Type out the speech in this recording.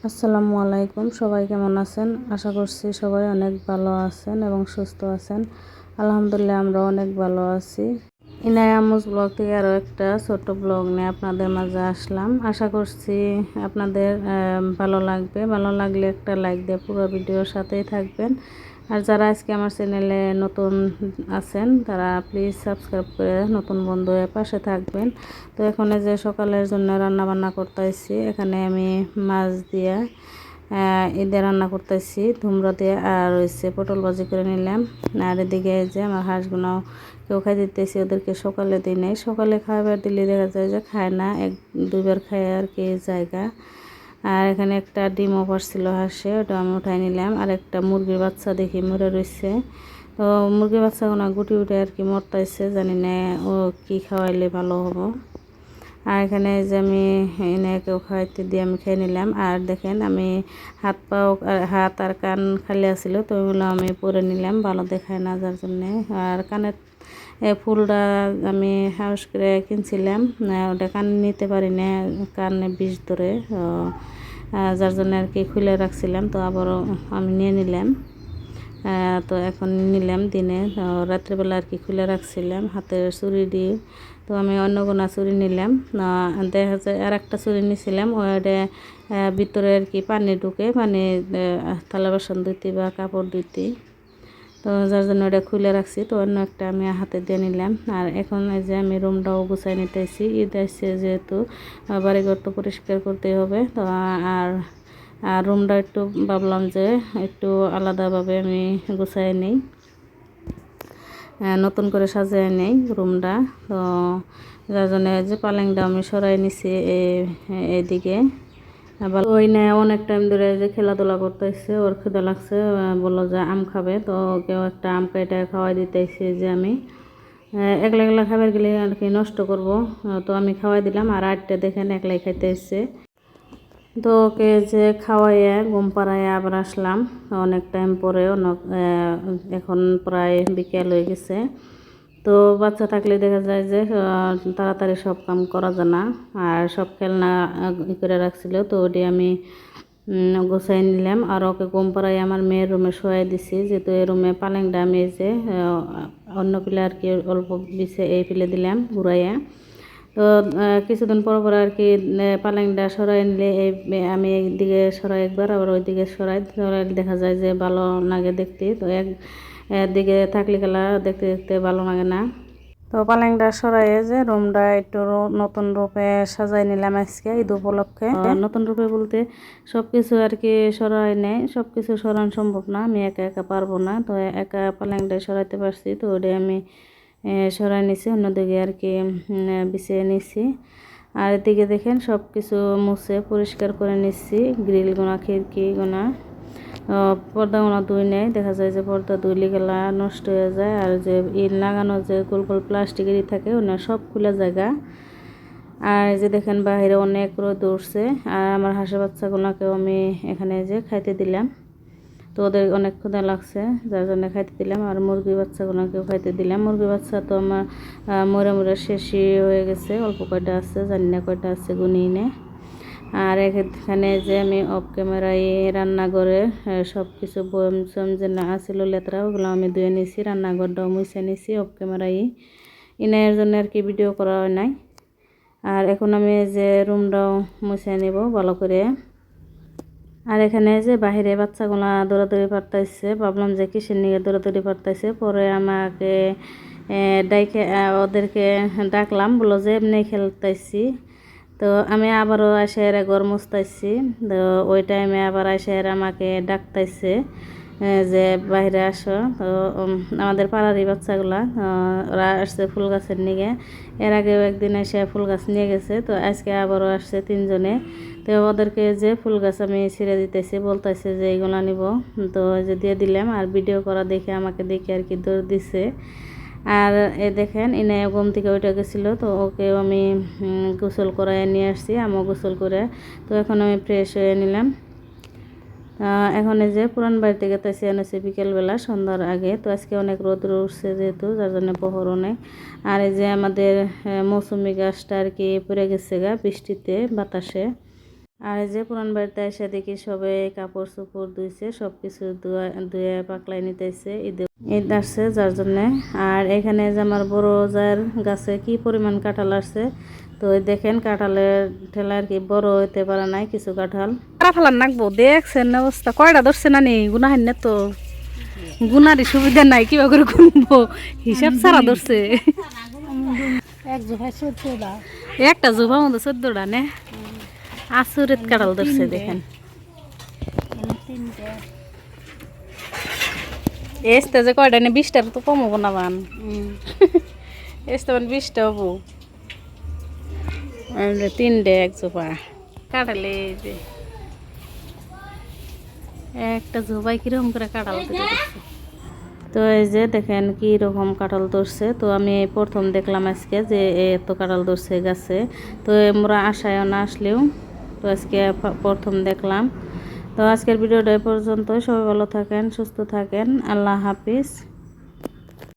আসসালামু আলাইকুম, সবাই কেমন আছেন? আশা করছি সবাই অনেক ভালো আছেন এবং সুস্থ আছেন। আলহামদুলিল্লাহ আমরা অনেক ভালো আছি। ইনায়া আমুজ ব্লগ থেকে আরও একটা ছোট্ট ব্লগ নিয়ে আপনাদের মাঝে আসলাম। আশা করছি আপনাদের ভালো লাগবে। ভালো লাগলে একটা লাইক দিয়ে পুরো ভিডিওর সাথেই থাকবেন। আর যারা আজকে আমার চ্যানেলে নতুন আছেন তারা প্লিজ সাবস্ক্রাইব করে নতুন বন্ধু হয়ে পাশে থাকবেন। তো এখানে যে সকালের জন্য রান্না বান্না করতেছি, এখানে আমি মাছ দিয়ে ঈদে রান্না করতেছি ধুমরা দিয়ে, আর হচ্ছে পটল ভাজি করে নিলাম। আর এদিকে যে আমার হাঁসগুলো কেউ খাই দিতেছি, ওদেরকে সকালে দিই নাই। সকালে খাবার দিলে দেখা যায় যে খায় না, এক দুইবার খায় আর কি জায়গা। আর এখানে একটা ডিমও পারছিল হাঁসে, ওটা আমি উঠাই নিলাম। আর একটা মুরগির বাচ্চা দেখি মরে রয়েছে, তো মুরগির বাচ্চাগুলো গুটি উঠে আর কি মরতাইছে, জানি না ও কি খাওয়াইলে ভালো হবো। আর এখানে যে আমি এনেকেও খাওয়াইতে দিয়ে আমি খেয়ে নিলাম। আর দেখেন আমি হাত আর কান খালি আছিল, তো ওইগুলো আমি পরে নিলাম, ভালো দেখায় না যার জন্যে। আর কানের ফুলটা আমি হাউস করে কিনছিলাম, ওটা কানে নিতে পারি না, কানে বিষ ধরে, যার জন্য আর কি খুলে রাখছিলাম, তো আবারও আমি নিয়ে নিলাম। তো এখন নিলাম দিনে, রাত্রেবেলা আর কি খুলে রাখছিলাম হাতের চুড়ি দিয়ে। তো আমি অন্য কোনো চুড়ি নিলাম, দেখা যায় আর একটা চুড়ি নিয়েছিলাম, ওটা ভিতরে আর কি পানি ঢুকে, পানি থালা বাসন ধুইতে বা কাপড় ধুইতে, তো যার জন্য ওটা খুলে রাখছি। তো অন্য একটা আমি হাতে দিয়ে নিলাম। আর এখন এই যে আমি রুমটাও গুছাই নিতেছি, ঈদ আসছে যেহেতু বাড়িঘর তো পরিষ্কার করতেই হবে। তো আর রুমটা একটু ভাবলাম যে একটু আলাদাভাবে আমি গুছাই নিই, নতুন করে সাজিয়ে নেই রুমটা। তো যার জন্য যে পালেংটা আমি সরাই নিছি এদিকে। আবার ওই না অনেক টাইম ধরে যে খেলাধুলা করতেছে, ওর ক্ষুদা লাগছে, বললো যে আম খাবে, তো কেউ একটা আম কেটে খাওয়াই দিতেছি। যে আমি একলা একলা খাবার গেলে আর কি নষ্ট করব, তো আমি খাওয়াই দিলাম। আর আটটা দেখেন একলাই খাইতে এসছে, তো ওকে যে খাওয়াইয়া ঘুম পাড়াইয়া আবার আসলাম অনেক টাইম পরে। এখন প্রায় বিকেল হয়ে গেছে। তো বাচ্চা থাকলে দেখা যায় যে তাড়াতাড়ি সব কাম করা যায় না। আর সব খেলনা করে রাখছিল, তো ওটি আমি গোছাই নিলাম। আর ওকে ঘুম পাড়াই আমার মেয়ের রুমে শোয়াই দিছি, যেহেতু এই রুমে পালেংটা আমি যে অন্য পিলে আর কি অল্প বিছে এই পিলে দিলাম ঘুরাইয়া। তো কিছুদিন পর পর আর কি পালেংটা সরাই নিলে আমি একদিকে সরাই একবার, আবার ওইদিকে সরাই দেখা যায় যে ভালো লাগে দেখতে। তো একদিকে থাকলে গেলা দেখতে দেখতে ভালো লাগে না। তো পালেংটা সরাইয়ে যে রুমটা একটু নতুন রূপে সাজাই নিলাম আজকে ঈদ উপলক্ষে। নতুন রূপে বলতে সব কিছু আর কি সরাই নেই, সব কিছু সরানো সম্ভব না, আমি একা একা পারবো না। তো একা পালেংটা সরাইতে পারছি, তো ওটাই আমি সরাই নিছি, অন্যদিকে আর কি বিছিয়ে নিছি। আর এদিকে দেখেন সব কিছু মুছে পরিষ্কার করে নিচ্ছি, গ্রিল গোনা খিড়কি গোনা, পর্দাগুলো ধুই নেই, দেখা যায় যে পর্দা ধুইলে গেলা নষ্ট হয়ে যায়। আর যে লাগানো যে গোল গোল প্লাস্টিকেরই থাকে ওনা সব খুলে জায়গা। আর যে দেখেন বাইরে অনেক রোদ উঠছে। আর আমার হাঁসের বাচ্চাগুলোকেও আমি এখানে যে খাইতে দিলাম, তো ওদের অনেক ক্ষুধা লাগছে যার জন্য খাইতে দিলাম। আর মুরগির বাচ্চাগুলোকেও খাইতে দিলাম। মুরগির বাচ্চা তো আমার মরে মরে শেষই হয়ে গেছে, অল্প কয়টা আছে, জানি না কয়টা আছে গুনিয়ে নে। আর এখানে যে আমি অফ ক্যামেরায় রান্নাঘরে সব কিছু বয়ম সম যে না আসছিল লেতরা, ওগুলো আমি ধুয়ে নিয়েছি, রান্নাঘরটাও মুছে নিয়েছি অফ ক্যামেরায়। ইনার জন্য আর কি ভিডিও করা হয় নাই। আর এখন আমি যে রুমটাও মুছে নেব ভালো করে। আর এখানে যে বাহিরে বাচ্চাগুলা দৌড়াদৌড়ি পারতাইছে, ভাবলাম যে কিসের নিয়ে দৌড়াদৌড়ি পারতাইছে, পরে আমাকে ডাইকে ওদেরকে ডাকলাম, বললো যে এমনি খেলতেছি। তো আমি আবারও আইসার ঘর মুছতাইছি, তো ওই টাইমে আবার আইসার আমাকে ডাকতাইছে যে বাইরে আসো। তো আমাদের পাড়ারই বাচ্চাগুলা ওরা আসছে ফুল গাছের নিয়ে, এর আগেও একদিন এসে ফুল গাছ নিয়ে গেছে, তো আজকে আবারও আসছে তিনজনে। তো ওদেরকে যে ফুল গাছ আমি ছিঁড়ে দিতেছি, বলতেছে যে এইগুলো নিব, তো যে দিয়ে দিলাম। আর ভিডিও করা দেখে আমাকে দেখে আর কি দৌড় দিছে। আর দেখেন এনে ঘুম থেকে ওইটা গেছিলো, তো ওকেও আমি গোসল করায় নিয়ে আসছি, আমিও গোসল করে। তো এখন আমি ফ্রেশ হয়ে নিলাম। এখন এই যে পুরান বাড়িতে গেতেছি এনেছি বিকেলবেলা সন্ধ্যার আগে। তো আজকে অনেক রোদ উঠছে যেহেতু, যার জন্য প্রহর অনেক। আর এই যে আমাদের মৌসুমি গাছটা আর কি পড়ে গেছে গা বৃষ্টিতে বাতাসে। আর এই যে পুরান বাড়িতে এসে দেখি সবে কাপড় চোপড় ধুইছে, সব কিছু ধুয়ে পাকলাই নিতেছে। ঈদ আসছে যার জন্যে। আর এখানে যে আমার বড় যার গাছে কি পরিমাণ কাঁঠাল আসছে, তো দেখেন কাঁঠালের ঠেলা আর কি বড় হইতে পারে নাই কিছু কাঁঠাল। কাঁঠাল নাকবো দেখছেন অবস্থা, কয়টা ধরছে না নি গুনাহেন না তো, গুনারই সুবিধা নাই, কিবা করে গুনবো, হিসাব ছাড়া ধরছে। একটা জোভা মতো 14টা নে, আসুরেত কাঁঠাল ধরছে দেখেন। এসতে যে কয়টা নে 20টার তো কম হবো না বান, এসতে 20টা হবো। 3টে এক জোপা কাঁঠালে, যে একটা জোপাই কিরকম করে কাঁঠাল ধরে দিচ্ছে। তো এই যে দেখেন কি রকম কাঁঠাল ধরছে। তো আমি প্রথম দেখলাম আজকে যে এত কাঁঠাল ধরছে গাছে, তো আমরা আশায় না আসলেও তো আজকে প্রথম দেখলাম। তো আজকের ভিডিওটা এই পর্যন্ত, সবাই ভালো থাকেন, সুস্থ থাকেন, আল্লাহ হাফিজ।